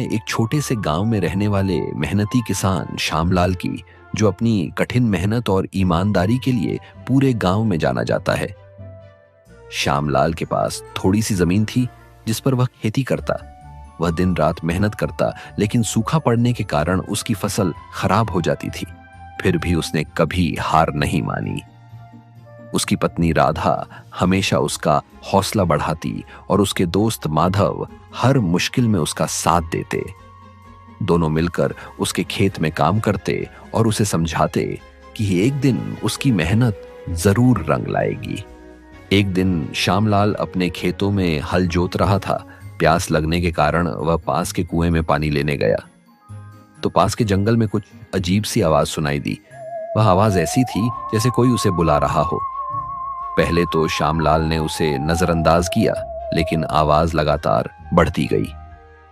एक छोटे से गांव में रहने वाले मेहनती किसान श्यामलाल की, जो अपनी कठिन मेहनत और ईमानदारी के लिए पूरे गांव में जाना जाता है। श्यामलाल के पास थोड़ी सी जमीन थी जिस पर वह खेती करता। वह दिन रात मेहनत करता, लेकिन सूखा पड़ने के कारण उसकी फसल खराब हो जाती थी। फिर भी उसने कभी हार नहीं मानी। उसकी पत्नी राधा हमेशा उसका हौसला बढ़ाती और उसके दोस्त माधव हर मुश्किल में उसका साथ देते। दोनों मिलकर उसके खेत में काम करते और उसे समझाते कि एक दिन उसकी मेहनत जरूर रंग लाएगी। एक दिन श्यामलाल अपने खेतों में हल जोत रहा था। प्यास लगने के कारण वह पास के कुएं में पानी लेने गया तो पास के जंगल में कुछ अजीब सी आवाज सुनाई दी। वह आवाज ऐसी थी जैसे कोई उसे बुला रहा हो। पहले तो श्यामलाल ने उसे नजरअंदाज किया, लेकिन आवाज लगातार बढ़ती गई।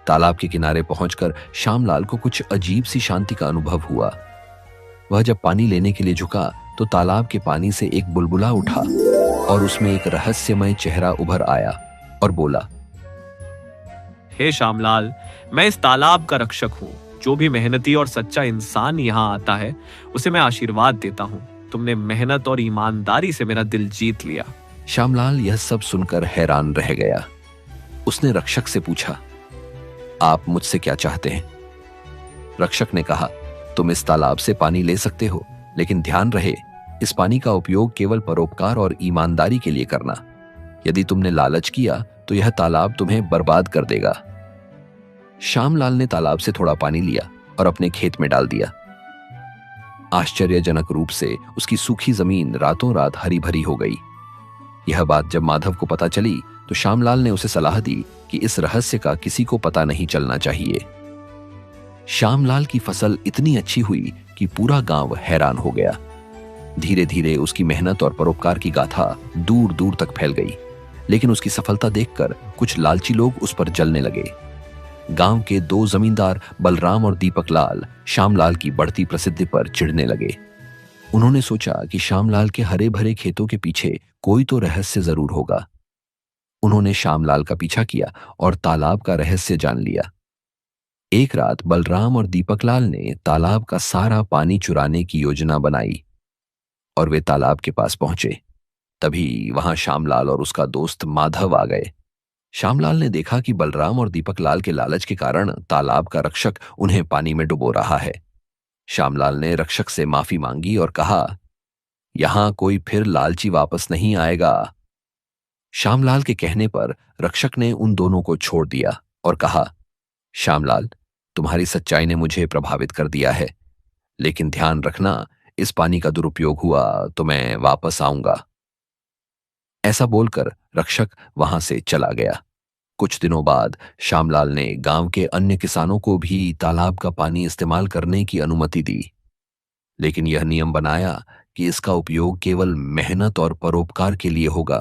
तालाब के किनारे पहुंचकर श्यामलाल को कुछ अजीब सी शांति का अनुभव हुआ। वह जब पानी लेने के लिए झुका तो तालाब के पानी से एक बुलबुला उठा और उसमें एक रहस्यमय चेहरा उभर आया और बोला, हे श्यामलाल, मैं इस तालाब का रक्षक हूँ। जो भी मेहनती और सच्चा इंसान यहाँ आता है उसे मैं आशीर्वाद देता हूँ। तुमने मेहनत और ईमानदारी से मेरा दिल जीत लिया। श्यामलाल यह सब सुनकर हैरान रह गया। उसने रक्षक से पूछा, आप मुझसे क्या चाहते हैं? रक्षक ने कहा, तुम इस तालाब से पानी ले सकते हो, लेकिन ध्यान रहे इस पानी का उपयोग केवल परोपकार और ईमानदारी के लिए करना। यदि तुमने लालच किया तो यह तालाब तुम्हें बर्बाद कर देगा। श्यामलाल ने तालाब से थोड़ा पानी लिया और अपने खेत में डाल दिया। आश्चर्यजनक रूप से उसकी सूखी जमीन रातों रात हरी भरी हो गई। यह बात जब माधव को पता चली तो श्यामलाल ने उसे सलाह दी कि इस रहस्य का किसी को पता नहीं चलना चाहिए। श्यामलाल की फसल इतनी अच्छी हुई कि पूरा गांव हैरान हो गया। धीरे धीरे उसकी मेहनत और परोपकार की गाथा दूर दूर तक फैल गई, लेकिन उसकी सफलता देखकर कुछ लालची लोग उस पर जलने लगे। गांव के दो जमींदार बलराम और दीपक लाल श्यामलाल की बढ़ती प्रसिद्धि पर चिढ़ने लगे। उन्होंने सोचा कि श्यामलाल के हरे भरे खेतों के पीछे कोई तो रहस्य जरूर होगा। उन्होंने श्यामलाल का पीछा किया और तालाब का रहस्य जान लिया। एक रात बलराम और दीपक लाल ने तालाब का सारा पानी चुराने की योजना बनाई और वे तालाब के पास पहुंचे। तभी वहां श्यामलाल और उसका दोस्त माधव आ गए। श्यामलाल ने देखा कि बलराम और दीपक लाल के लालच के कारण तालाब का रक्षक उन्हें पानी में डुबो रहा है। श्यामलाल ने रक्षक से माफी मांगी और कहा, यहां कोई फिर लालची वापस नहीं आएगा। श्यामलाल के कहने पर रक्षक ने उन दोनों को छोड़ दिया और कहा, श्यामलाल, तुम्हारी सच्चाई ने मुझे प्रभावित कर दिया है, लेकिन ध्यान रखना इस पानी का दुरुपयोग हुआ तो मैं वापस आऊंगा। ऐसा बोलकर रक्षक वहां से चला गया। कुछ दिनों बाद श्यामलाल ने गांव के अन्य किसानों को भी तालाब का पानी इस्तेमाल करने की अनुमति दी, लेकिन यह नियम बनाया कि इसका उपयोग केवल मेहनत और परोपकार के लिए होगा।